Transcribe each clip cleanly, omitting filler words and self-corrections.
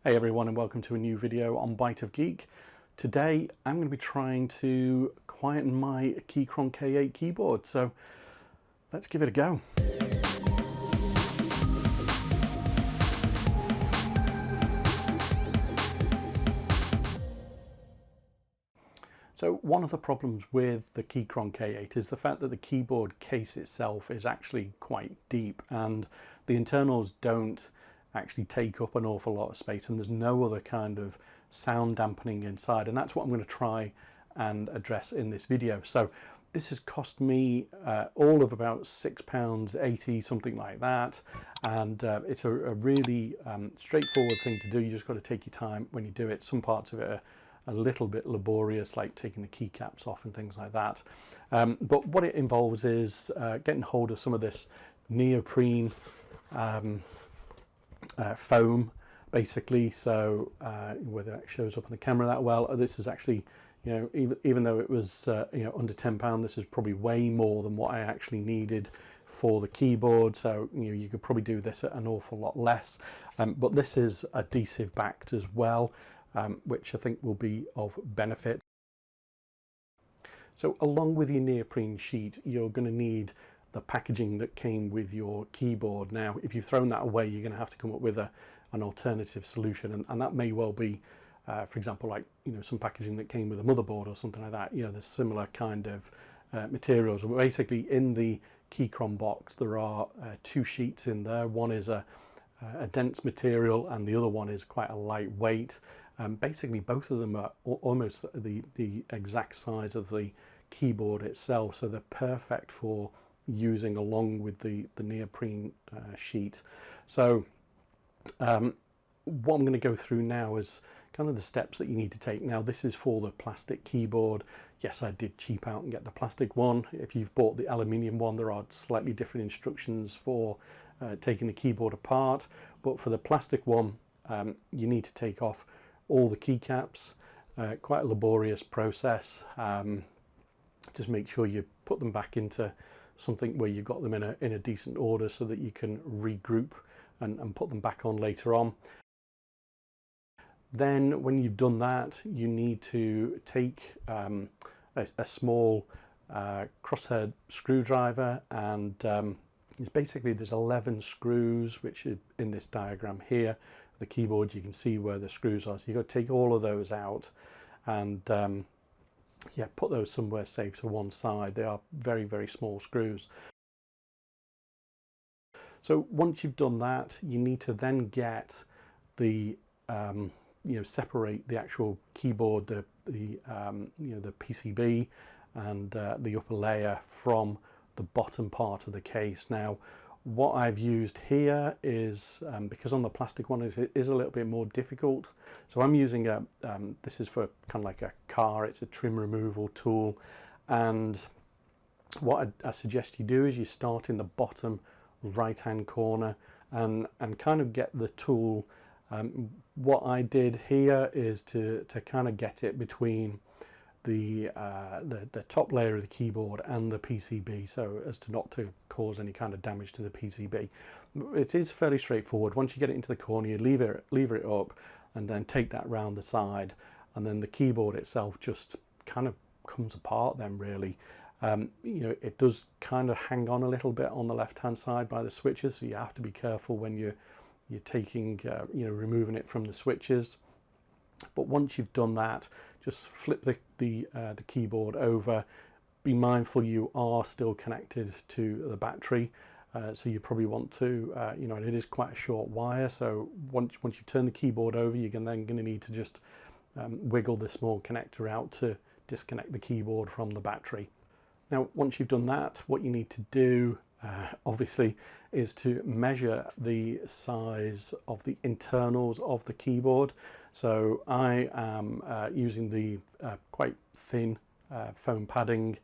Hey everyone, and welcome to a new video on Byte of Geek. Today I'm going to be trying to quieten my Keychron K8 keyboard, so let's give it a go. So one of the problems with the Keychron K8 is the fact that the keyboard case itself is actually quite deep and the internals don't actually take up an awful lot of space, and there's no other kind of sound dampening inside, and that's what I'm going to try and address in this video. So this has cost me all of about £6.80, something like that, and it's a really straightforward thing to do. You just got to take your time when you do it. Some parts of it are a little bit laborious, like taking the keycaps off and things like that, but what it involves is getting hold of some of this neoprene foam, basically. So whether that shows up on the camera that well, this is actually, you know, even though it was under £10, this is probably way more than what I actually needed for the keyboard. So you could probably do this at an awful lot less, but this is adhesive backed as well, which I think will be of benefit. So along with your neoprene sheet, you're going to need the packaging that came with your keyboard. Now, if you've thrown that away, you're going to have to come up with an alternative solution, and that may well be, for example, like some packaging that came with a motherboard or something like that. There's similar kind of materials. Basically, in the Keychron box, there are two sheets in there. One is a dense material, and the other one is quite a lightweight. Basically, both of them are almost the exact size of the keyboard itself, so they're perfect for using along with the neoprene sheet. So what I'm going to go through now is kind of the steps that you need to take. Now, this is for the plastic keyboard. Yes, I did cheap out and get the plastic one. If you've bought the aluminium one, there are slightly different instructions for taking the keyboard apart, but for the plastic one, you need to take off all the keycaps. Quite a laborious process. Just make sure you put them back into something where you've got them in a decent order so that you can regroup and put them back on later on. Then when you've done that, you need to take a small crosshead screwdriver, and it's basically there's 11 screws which are in this diagram here. The keyboard, you can see where the screws are, so you've got to take all of those out and yeah, put those somewhere safe to one side. They are very, very small screws. So once you've done that, you need to then get the separate the actual keyboard, the PCB and the upper layer from the bottom part of the case. Now, what I've used here is, because on the plastic one it is a little bit more difficult, so I'm using this is for kind of like a car, it's a trim removal tool, and what I suggest you do is you start in the bottom right hand corner and kind of get the tool. What I did here is to kind of get it between the top layer of the keyboard and the PCB, so as to not to cause any kind of damage to the PCB. It is fairly straightforward. Once you get it into the corner, you lever it up and then take that round the side, and then the keyboard itself just kind of comes apart then, really. It does kind of hang on a little bit on the left hand side by the switches, so you have to be careful when you're taking removing it from the switches. But once you've done that, just flip the keyboard over. Be mindful you are still connected to the battery, so you probably want to, and it is quite a short wire. So once you turn the keyboard over, you're then going to need to just wiggle the small connector out to disconnect the keyboard from the battery. Now, once you've done that, what you need to do, obviously, is to measure the size of the internals of the keyboard. So I am using the quite thin foam padding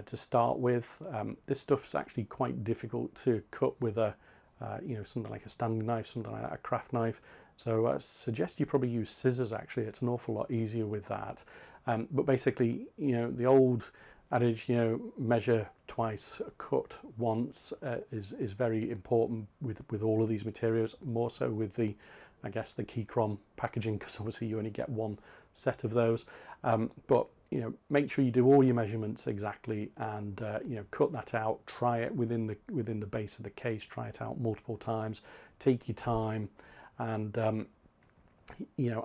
to start with. This stuff is actually quite difficult to cut with something like a standing knife, something like that, a craft knife. So I suggest you probably use scissors. Actually, it's an awful lot easier with that. But basically, the old adage, measure twice, cut once, is very important with all of these materials, more so with the I guess, the Keychron packaging, because obviously you only get one set of those. But make sure you do all your measurements exactly, and cut that out. Try it within the base of the case. Try it out multiple times. Take your time, and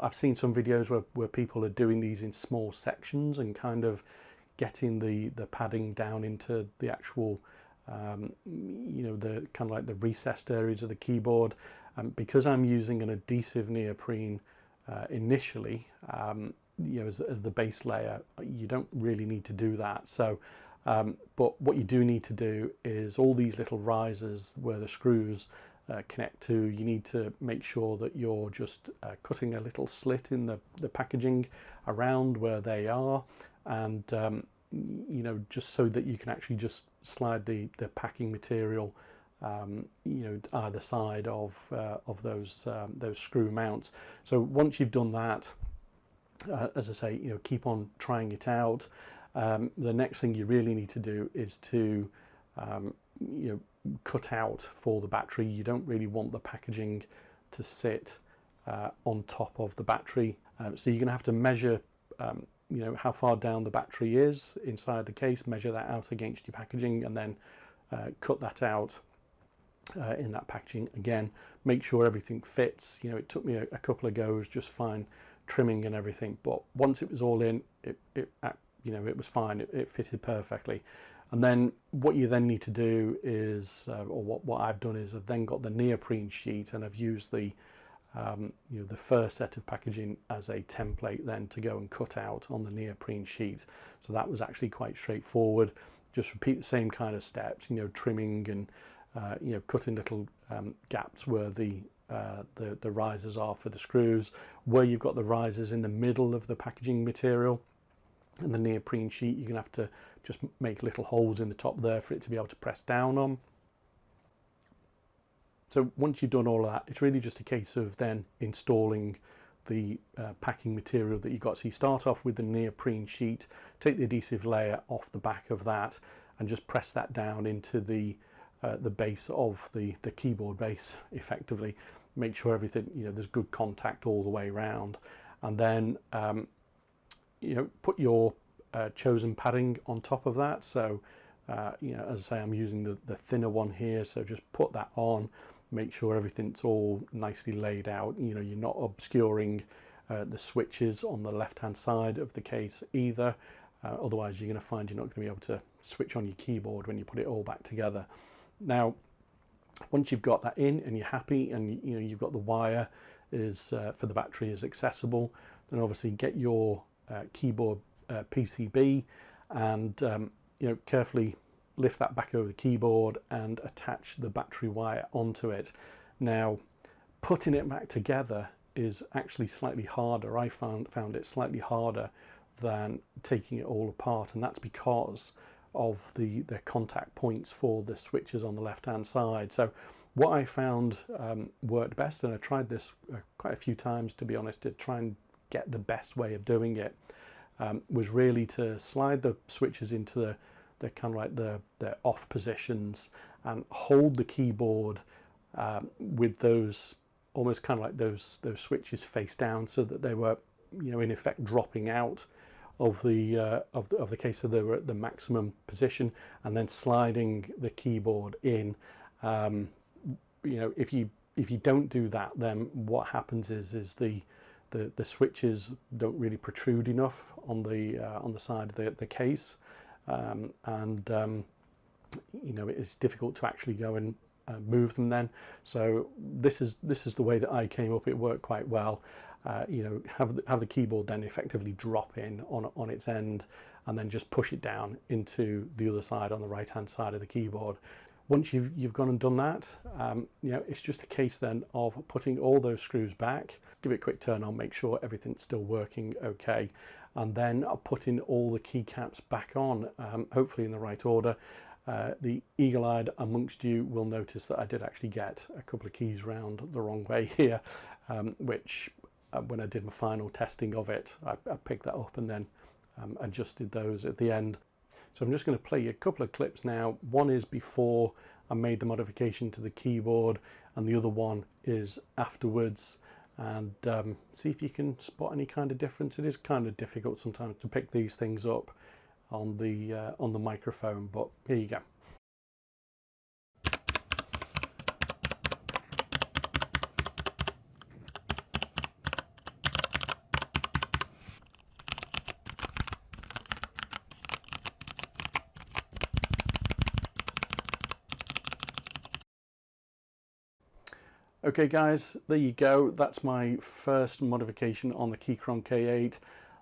I've seen some videos where people are doing these in small sections and kind of getting the padding down into the actual the kind of like the recessed areas of the keyboard. Because I'm using an adhesive neoprene initially, as the base layer, you don't really need to do that. So but what you do need to do is all these little risers where the screws connect to, you need to make sure that you're just cutting a little slit in the packaging around where they are, and just so that you can actually just slide the packing material either side of those screw mounts. So once you've done that, as I say, keep on trying it out. The next thing you really need to do is to cut out for the battery. You don't really want the packaging to sit on top of the battery, so you're going to have to measure how far down the battery is inside the case, measure that out against your packaging, and then cut that out in that packaging again. Make sure everything fits. It took me a couple of goes, just fine, trimming and everything, but once it was all in, it was fine. It fitted perfectly. And then what you then need to do is, or what I've done is, I've then got the neoprene sheet, and I've used the first set of packaging as a template then to go and cut out on the neoprene sheet. So that was actually quite straightforward. Just repeat the same kind of steps, trimming and cutting little gaps where the risers are for the screws. Where you've got the risers in the middle of the packaging material and the neoprene sheet, you're gonna have to just make little holes in the top there for it to be able to press down on. So once you've done all of that, it's really just a case of then installing the packing material that you've got. So you start off with the neoprene sheet, take the adhesive layer off the back of that, and just press that down into the base of the keyboard base effectively. Make sure everything, there's good contact all the way around, and then put your chosen padding on top of that. So as I say, I'm using the thinner one here, so just put that on. Make sure everything's all nicely laid out. You're not obscuring the switches on the left hand side of the case either. Otherwise you're going to find you're not going to be able to switch on your keyboard when you put it all back together. Now once you've got that in and you're happy, and you've got the wire is for the battery is accessible, then obviously get your keyboard PCB and carefully lift that back over the keyboard and attach the battery wire onto it. Now putting it back together is actually slightly harder. I found it slightly harder than taking it all apart, and that's because of the contact points for the switches on the left hand side. So what I found worked best, and I tried this quite a few times to be honest, to try and get the best way of doing it, was really to slide the switches into the kind of like the off positions and hold the keyboard with those almost kind of like those switches face down, so that they were in effect dropping out of the case, so they were at the maximum position, and then sliding the keyboard in. If you don't do that, then what happens is the switches don't really protrude enough on the side of the case, and it's difficult to actually go and move them then. So this is the way that I came up. It worked quite well. Have the keyboard then effectively drop in on its end, and then just push it down into the other side on the right hand side of the keyboard. Once you've gone and done that, it's just a case then of putting all those screws back, give it a quick turn on, make sure everything's still working okay, and then putting all the keycaps back on, hopefully in the right order. The eagle-eyed amongst you will notice that I did actually get a couple of keys round the wrong way here, which when I did my final testing of it, I picked that up and then adjusted those at the end. So I'm just going to play you a couple of clips now. One is before I made the modification to the keyboard, and the other one is afterwards. and see if you can spot any kind of difference. It is kind of difficult sometimes to pick these things up on the microphone, but here you go. Okay guys, there you go. That's my first modification on the Keychron K8.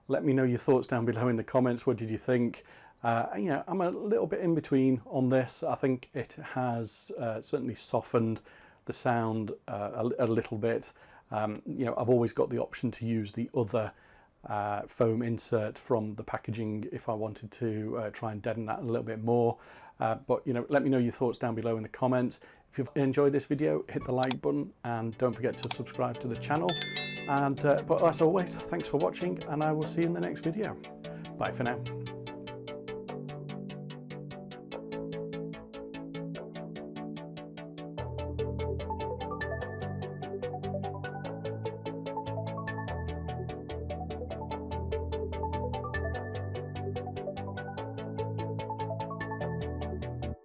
Let me know your thoughts down below in the comments. What did you think? You know, I'm a little bit in between on this. I think it has certainly softened the sound a little bit. You know, I've always got the option to use the other foam insert from the packaging if I wanted to try and deaden that a little bit more. But you know, let me know your thoughts down below in the comments. If you've enjoyed this video, hit the like button and don't forget to subscribe to the channel. And but as always, thanks for watching, and I will see you in the next video. Bye for now.